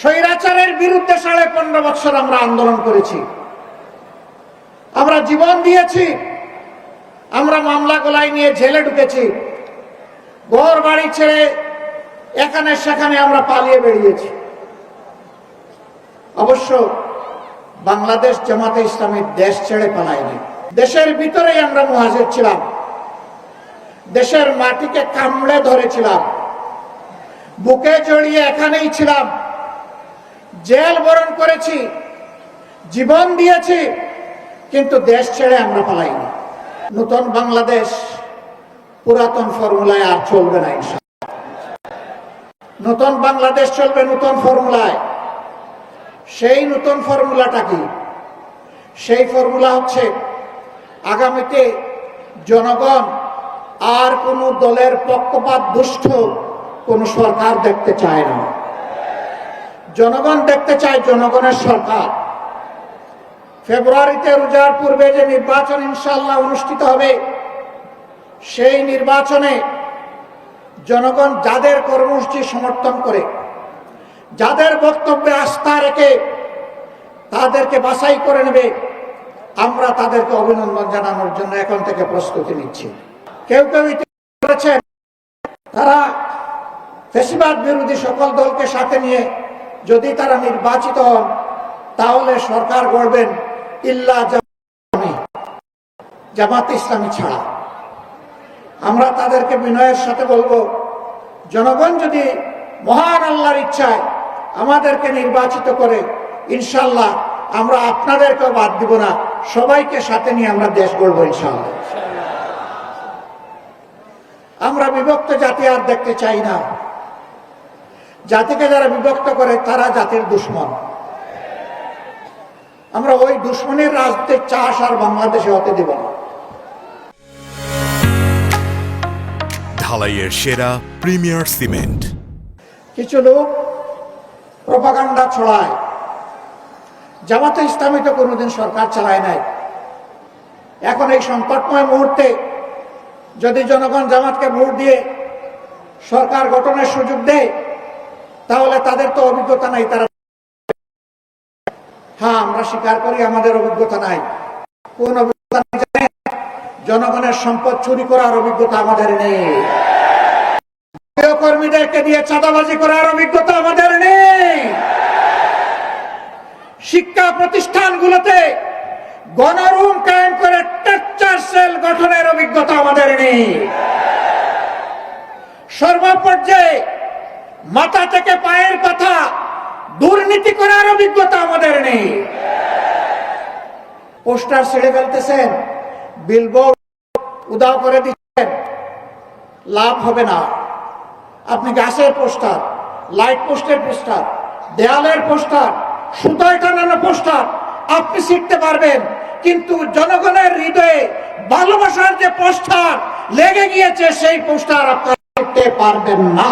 স্বৈরাচারের বিরুদ্ধে 15.5 বছর আমরা আন্দোলন করেছি, আমরা জীবন দিয়েছি, আমরা মামলা গলায় নিয়ে জেলে ঢুকেছি, ঘর বাড়ি ছেড়ে এখানে সেখানে আমরা পালিয়ে বেরিয়েছি। অবশ্য বাংলাদেশ জামাতে ইসলামী দেশ ছেড়ে পালায়নি, দেশের ভিতরেই আমরা মুহাজির ছিলাম, দেশের মাটিকে কামড়ে ধরেছিলাম, বুকে জড়িয়ে এখানেই ছিলাম, জেল বরণ করেছি, জীবন দিয়েছি, কিন্তু দেশ ছেড়ে আমরা পালাইনি। নতুন বাংলাদেশ পুরাতন ফর্মুলায় আর চলবে না ইনশাআল্লাহ। নতুন বাংলাদেশ চলবে নতুন ফর্মুলায়। সেই নতুন ফর্মুলাটা কি? সেই ফর্মুলা হচ্ছে আগামীতে জনগণ আর কোন দলের পক্ষপাত দুষ্ট কোন সরকার দেখতে চায় না। জনগণ দেখতে চায় জনগণের সরকার। ফেব্রুয়ারিতে রোজার পূর্বে যে নির্বাচন ইনশাআল্লাহ অনুষ্ঠিত হবে, সেই নির্বাচনে জনগণ যাদের কর্মসূচি সমর্থন করে, যাদের বক্তব্যে আস্থা রেখে তাদেরকে বাছাই করে নেবে, আমরা তাদেরকে অভিনন্দন জানানোর জন্য এখন থেকে প্রস্তুতি নিচ্ছি। কেউ কেউ বলেছেন তারা ফ্যাসিবাদ বিরোধী সকল দলকে সাথে নিয়ে যদি তারা নির্বাচিত হন তাহলে সরকার গড়বেন ইল্লা জামাত ইসলামী ছাড়া। আমরা তাদেরকে বিনয়ের সাথে বলবো, জনগণ যদি মহান আল্লাহর ইচ্ছায় আমাদেরকে নির্বাচিত করে, ইনশাআল্লাহ আমরা আপনাদেরকেও বাদ দিব না, সবাইকে সাথে নিয়ে আমরা দেশ গড়ব ইনশাআল্লাহ। আমরা বিভক্ত জাতি আর দেখতে চাই না। জাতিকে যারা বিভক্ত করে তারা জাতির দুশ্মন। আমরা ওই দুশ্মনের রাজনীতির চাষ আর বাংলাদেশে হতে দেব না। ঢালাইয়ের সেরা প্রিমিয়ার সিমেন্ট। কিছু লোক প্রপাগান্ডা ছড়ায়, জামাতে ইসলামী তো কোনোদিন সরকার চালায় নাই। এখন এই সংকটময় মুহূর্তে যদি জনগণ জামাতকে ভোট দিয়ে সরকার গঠনের সুযোগ দেয় তাহলে তাদের তো অভিজ্ঞতা নাই। তারা হ্যাঁ, আমরা স্বীকার করি আমাদের অভিজ্ঞতা নাই। কোন অভিজ্ঞতা নেই জানেন? জনগণের সম্পদ চুরি করার অভিজ্ঞতা আমাদের নেই, কর্মীদেরকে দিয়ে চাঁদাবাজি করার অভিজ্ঞতা আমাদের নেই, শিক্ষা প্রতিষ্ঠানগুলোতে গণরুম কায়েম করে টর্চার সেল গঠনের অভিজ্ঞতা আমাদের নেই, সর্বপর্যায়ে মাথা থেকে পায়ের কথা দুর্নীতি করার অভিজ্ঞতা আমাদের নেই। পোস্টার ছেড়ে ফেলতেছেন, বিলবোর্ড উদাও করে দিচ্ছেন, লাভ হবে না। আপনি গাছের পোস্টার, লাইট পোস্টের পোস্টার, দেয়ালের পোস্টার, সুতায় টানানো পোস্টার আপনি শিখতে পারবেন, কিন্তু জনগণের হৃদয়ে ভালোবাসার যে পোস্টার লেগে গিয়েছে সেই পোস্টার আপনারা শিখতে পারবেন না।